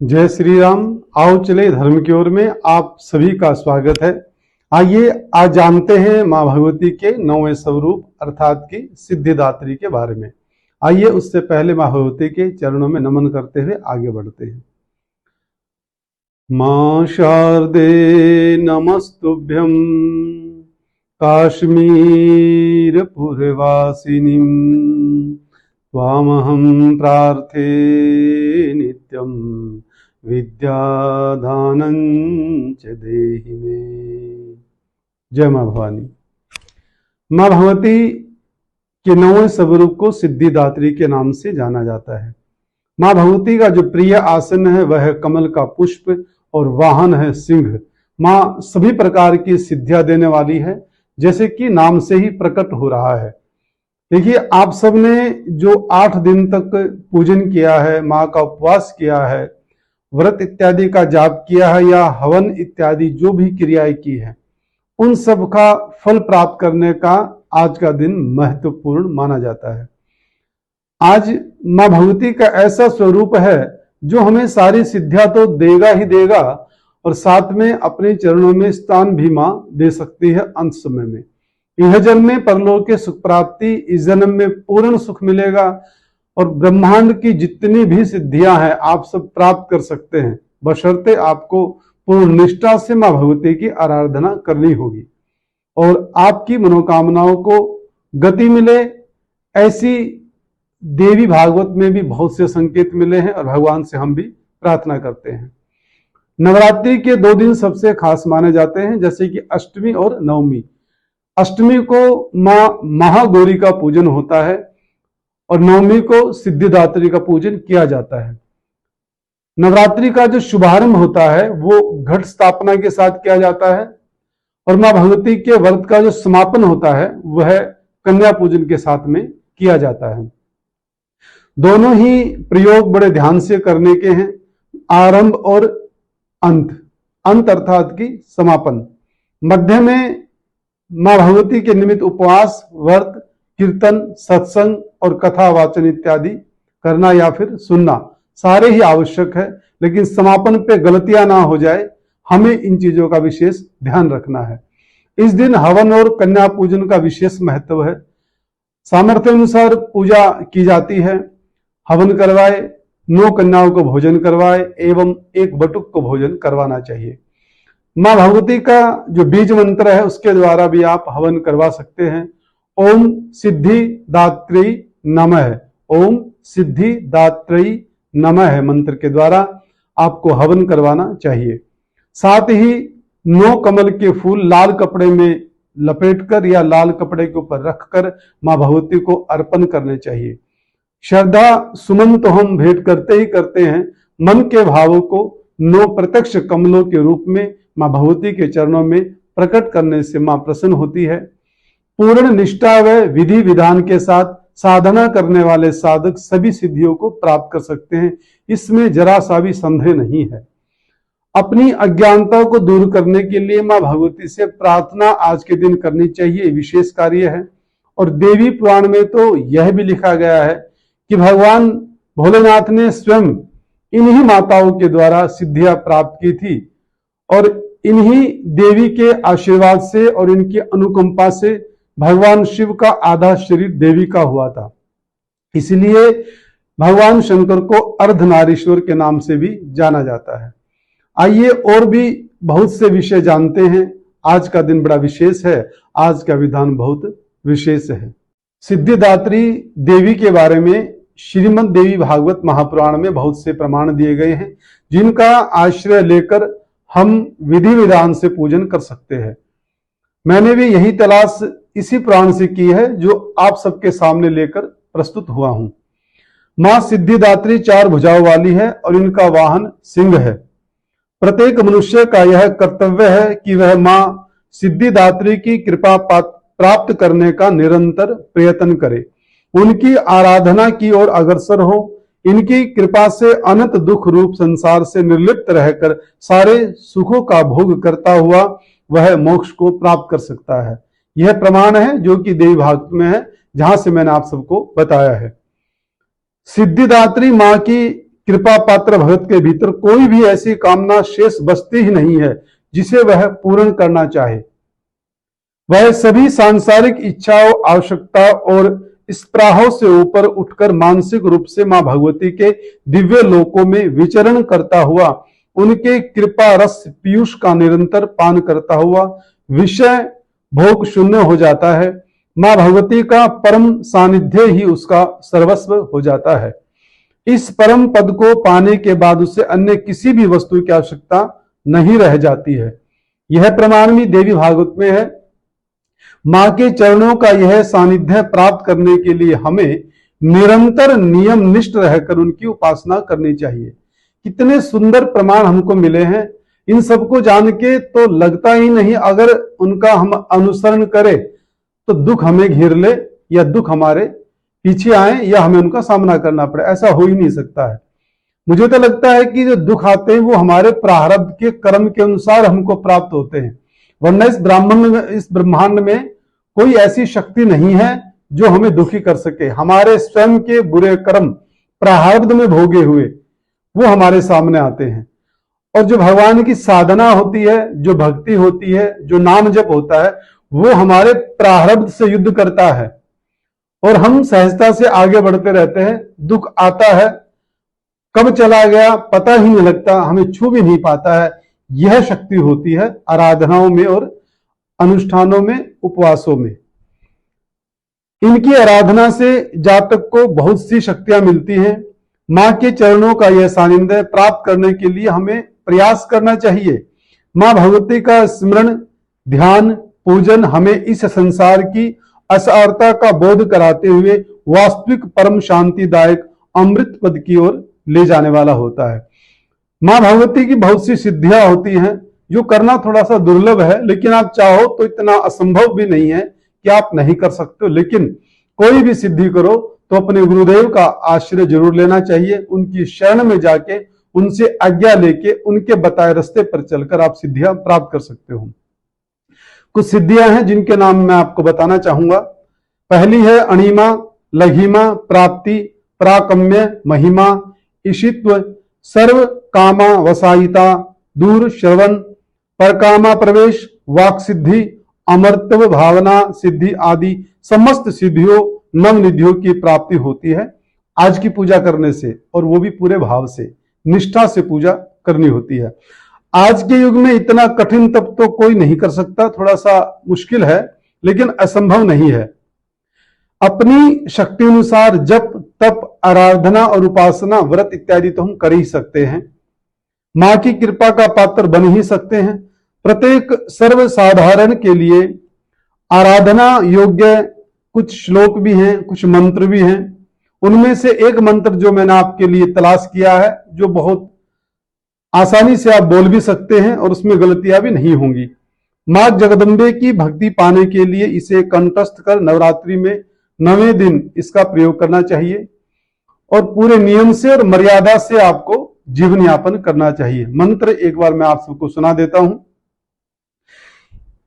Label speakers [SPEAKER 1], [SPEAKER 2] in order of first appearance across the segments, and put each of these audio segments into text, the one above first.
[SPEAKER 1] जय श्री राम। आओ चले धर्म की ओर में आप सभी का स्वागत है। आइए आज जानते हैं मां भगवती के 9वें स्वरूप अर्थात की सिद्धिदात्री के बारे में। आइए उससे पहले मां भगवती के चरणों में नमन करते हुए आगे बढ़ते हैं। मां शारदे नमस्तुभ्यं काश्मीर पुरवासिनीं त्वामहं प्रार्थे नित्यं विद्यादानं च देहि मे। जय मां भवानी। मां भगवती के 9वें स्वरूप को सिद्धिदात्री के नाम से जाना जाता है। मां भगवती का जो प्रिय आसन है वह है कमल का पुष्प और वाहन है सिंह। मां सभी प्रकार की सिद्धियां देने वाली है, जैसे कि नाम से ही प्रकट हो रहा है। देखिए, आप सबने जो 8 दिन तक पूजन किया है, मां का उपवास किया है, व्रत इत्यादि का जाप किया है या हवन इत्यादि जो भी क्रियाएं की है, उन सब का फल प्राप्त करने का आज का दिन महत्वपूर्ण माना जाता है। आज मां भगवती का ऐसा स्वरूप है जो हमें सारी सिद्धियां तो देगा ही देगा और साथ में अपने चरणों में स्थान भी मां दे सकती है। अंत समय में यह जन्म में परलोक के सुख प्राप्ति, इस जन्म में पूर्ण सुख मिलेगा और ब्रह्मांड की जितनी भी सिद्धियां हैं आप सब प्राप्त कर सकते हैं, बशर्ते आपको पूर्ण निष्ठा से मां भगवती की आराधना करनी होगी और आपकी मनोकामनाओं को गति मिले। ऐसी देवी भागवत में भी बहुत से संकेत मिले हैं और भगवान से हम भी प्रार्थना करते हैं। नवरात्रि के 2 दिन सबसे खास माने जाते हैं, जैसे कि अष्टमी और नवमी। अष्टमी को मां महागौरी का पूजन होता है और नवमी को सिद्धिदात्री का पूजन किया जाता है। नवरात्रि का जो शुभारंभ होता है वो घट स्थापना के साथ किया जाता है और मां भगवती के व्रत का जो समापन होता है वह कन्या पूजन के साथ में किया जाता है। दोनों ही प्रयोग बड़े ध्यान से करने के हैं, आरंभ और अंत। अंत अर्थात की समापन। मध्य में मां भगवती के निमित्त उपवास, व्रत, कीर्तन, सत्संग और कथा वाचन इत्यादि करना या फिर सुनना सारे ही आवश्यक है, लेकिन समापन पे गलतियां ना हो जाए, हमें इन चीजों का विशेष ध्यान रखना है। इस दिन हवन और कन्या पूजन का विशेष महत्व है। सामर्थ्य अनुसार पूजा की जाती है। हवन करवाए, 9 कन्याओं को भोजन करवाए एवं 1 बटुक को भोजन करवाना चाहिए। मां भगवती का जो बीज मंत्र है उसके द्वारा भी आप हवन करवा सकते हैं। ओम सिद्धिदात्री नमः, ओम सिद्धिदात्री नमः मंत्र के द्वारा आपको हवन करवाना चाहिए। साथ ही 9 कमल के फूल लाल कपड़े में लपेटकर या लाल कपड़े के ऊपर रखकर मां भगवती को अर्पण करने चाहिए। श्रद्धा सुमन तो हम भेंट करते ही करते हैं, मन के भावों को 9 प्रत्यक्ष कमलों के रूप में मां भगवती के चरणों में प्रकट करने से मां प्रसन्न होती है। पूर्ण निष्ठा व विधि विधान के साथ साधना करने वाले साधक सभी सिद्धियों को प्राप्त कर सकते हैं, इसमें जरा सा भी संदेह नहीं है। अपनी अज्ञानता को दूर करने के लिए मां भगवती से प्रार्थना आज के दिन करनी चाहिए, विशेष कार्य है। और देवी पुराण में तो यह भी लिखा गया है कि भगवान भोलेनाथ ने स्वयं इन्हीं माताओं के द्वारा सिद्धियां प्राप्त की थी और इन्हीं देवी के आशीर्वाद से और इनकी अनुकंपा से भगवान शिव का आधा शरीर देवी का हुआ था। इसलिए भगवान शंकर को अर्धनारीश्वर के नाम से भी जाना जाता है। आइए और भी बहुत से विषय जानते हैं। आज का दिन बड़ा विशेष है, आज का विधान बहुत विशेष है। सिद्धिदात्री देवी के बारे में श्रीमद् देवी भागवत महापुराण में बहुत से प्रमाण दिए गए हैं, जिनका आश्रय लेकर हम विधि विधान से पूजन कर सकते हैं। मैंने भी यही तलाश इसी पुराण से की है जो आप सबके सामने लेकर प्रस्तुत हुआ हूं। मां सिद्धिदात्री 4 भुजाओं वाली है और इनका वाहन सिंह है। प्रत्येक मनुष्य का यह कर्तव्य है कि वह मां सिद्धिदात्री की कृपा प्राप्त करने का निरंतर प्रयत्न करे, उनकी आराधना की ओर अग्रसर हो। इनकी कृपा से अनंत दुख रूप संसार से निर्लिप्त रहकर सारे सुखों का भोग करता हुआ वह मोक्ष को प्राप्त कर सकता है। यह प्रमाण है जो कि देवी भागवत में है, जहां से मैंने आप सबको बताया है। सिद्धिदात्री मां की कृपा पात्र भगत के भीतर कोई भी ऐसी कामना शेष बचती ही नहीं है जिसे वह पूर्ण करना चाहे। वह सभी सांसारिक इच्छाओं, आवश्यकता और स्पृहाओं से ऊपर उठकर मानसिक रूप से मां भगवती के दिव्य लोकों में विचरण करता हुआ, उनके कृपा रस पीयूष का निरंतर पान करता हुआ विषय भोग शून्य हो जाता है। मां भगवती का परम सानिध्य ही उसका सर्वस्व हो जाता है। इस परम पद को पाने के बाद उसे अन्य किसी भी वस्तु की आवश्यकता नहीं रह जाती है। यह प्रमाण भी देवी भागवत में है। मां के चरणों का यह सानिध्य प्राप्त करने के लिए हमें निरंतर नियम निष्ठ रहकर उनकी उपासना करनी चाहिए। कितने सुंदर प्रमाण हमको मिले हैं। इन सबको जान के तो लगता ही नहीं अगर उनका हम अनुसरण करें तो दुख हमें घेर ले या दुख हमारे पीछे आए या हमें उनका सामना करना पड़े, ऐसा हो ही नहीं सकता है। मुझे तो लगता है कि जो दुख आते हैं वो हमारे प्रारब्ध के कर्म के अनुसार हमको प्राप्त होते हैं, वरना इस ब्रह्मांड में कोई ऐसी शक्ति नहीं है जो हमें दुखी कर सके। हमारे स्वयं के बुरे कर्म प्रारब्ध में भोगे हुए वो हमारे सामने आते हैं। और जो भगवान की साधना होती है, जो भक्ति होती है, जो नाम जप होता है, वो हमारे प्रारब्ध से युद्ध करता है और हम सहजता से आगे बढ़ते रहते हैं। दुख आता है, कब चला गया पता ही नहीं लगता, हमें छू भी नहीं पाता है। यह शक्ति होती है आराधनाओं में और अनुष्ठानों में, उपवासों में। इनकी आराधना से जातक को बहुत सी शक्तियां मिलती हैं। मां के चरणों का यह सानिध्य प्राप्त करने के लिए हमें प्रयास करना चाहिए। मां भगवती का स्मरण, ध्यान, पूजन हमें इस संसार की असारता का बोध कराते हुए वास्तविक परम शांतिदायक अमृत पद की ओर ले जाने वाला होता है। मां भगवती की बहुत सी सिद्धियां होती हैं जो करना थोड़ा सा दुर्लभ है, लेकिन आप चाहो तो इतना असंभव भी नहीं है कि आप नहीं कर सकते हो। लेकिन कोई भी सिद्धि करो तो अपने गुरुदेव का आश्रय जरूर लेना चाहिए। उनकी शरण में जाके उनसे आज्ञा लेके उनके बताए रास्ते पर चलकर आप सिद्धियां प्राप्त कर सकते हो। कुछ सिद्धियां हैं जिनके नाम मैं आपको बताना चाहूंगा। पहली है अणिमा, लघिमा, प्राप्ति, प्राकम्य, महिमा, ईशित्व, सर्व कामा वसायिता, दूर श्रवण, परकामा प्रवेश, वाक सिद्धि, अमरत्व भावना सिद्धि आदि समस्त सिद्धियों, नव निधियों की प्राप्ति होती है आज की पूजा करने से, और वो भी पूरे भाव से, निष्ठा से पूजा करनी होती है। आज के युग में इतना कठिन तप तो कोई नहीं कर सकता, थोड़ा सा मुश्किल है, लेकिन असंभव नहीं है। अपनी शक्ति अनुसार जप, तप, आराधना और उपासना, व्रत इत्यादि तो हम कर ही सकते हैं। मां की कृपा का पात्र बन ही सकते हैं। प्रत्येक सर्वसाधारण के लिए आराधना योग्य कुछ श्लोक भी हैं, कुछ मंत्र भी हैं। उनमें से एक मंत्र जो मैंने आपके लिए तलाश किया है, जो बहुत आसानी से आप बोल भी सकते हैं और उसमें गलतियां भी नहीं होंगी। मां जगदम्बे की भक्ति पाने के लिए इसे कंठस्थ कर नवरात्रि में 9वें दिन इसका प्रयोग करना चाहिए और पूरे नियम से और मर्यादा से आपको जीवन यापन करना चाहिए। मंत्र एक बार मैं आप सबको सुना देता हूं।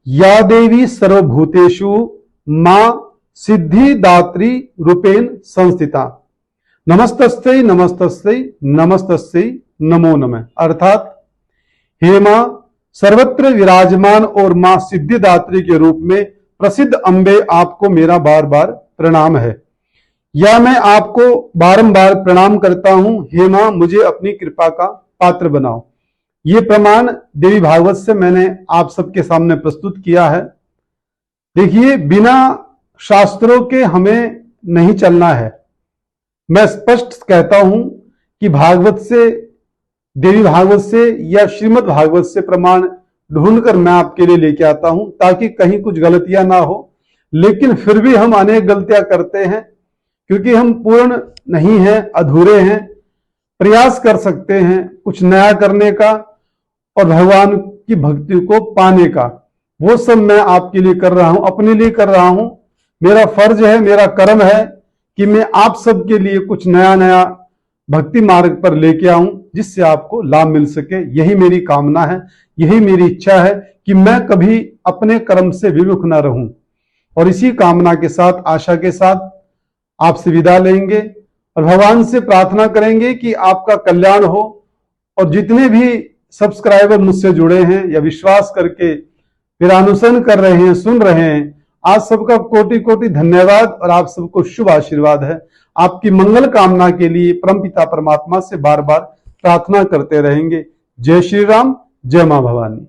[SPEAKER 1] या देवी सर्वभूतेषु मां सिद्धिदात्री रूपेण संस्थिता, नमस्तस्यै नमस्तस्यै नमस्तस्यै नमो नमः। अर्थात हे मां सर्वत्र विराजमान और मां सिद्धिदात्री के रूप में प्रसिद्ध अंबे, आपको मेरा बार बार प्रणाम है, या मैं आपको बारंबार प्रणाम करता हूं। हे मां मुझे अपनी कृपा का पात्र बनाओ। ये प्रमाण देवी भागवत से मैंने आप सबके सामने प्रस्तुत किया है। देखिए, बिना शास्त्रों के हमें नहीं चलना है। मैं स्पष्ट कहता हूं कि भागवत से, देवी भागवत से या श्रीमद् भागवत से प्रमाण ढूंढकर मैं आपके लिए लेके आता हूं, ताकि कहीं कुछ गलतियां ना हो। लेकिन फिर भी हम अनेक गलतियां करते हैं क्योंकि हम पूर्ण नहीं हैं, अधूरे हैं। प्रयास कर सकते हैं कुछ नया करने का और भगवान की भक्ति को पाने का। वो सब मैं आपके लिए कर रहा हूं, अपने लिए कर रहा हूं। मेरा फर्ज है, मेरा कर्म है कि मैं आप सबके लिए कुछ नया नया भक्ति मार्ग पर लेके आऊं, जिससे आपको लाभ मिल सके। यही मेरी कामना है, यही मेरी इच्छा है कि मैं कभी अपने कर्म से विमुख न रहूं। और इसी कामना के साथ, आशा के साथ आपसे विदा लेंगे। और भगवान से प्रार्थना करेंगे कि आपका कल्याण हो। और जितने भी सब्सक्राइबर मुझसे जुड़े हैं या विश्वास करके मेरा अनुसरण कर रहे हैं, सुन रहे हैं, आप सबका कोटि कोटि धन्यवाद और आप सबको शुभ आशीर्वाद है। आपकी मंगल कामना के लिए परमपिता परमात्मा से बार बार प्रार्थना करते रहेंगे। जय श्री राम, जय मां भवानी।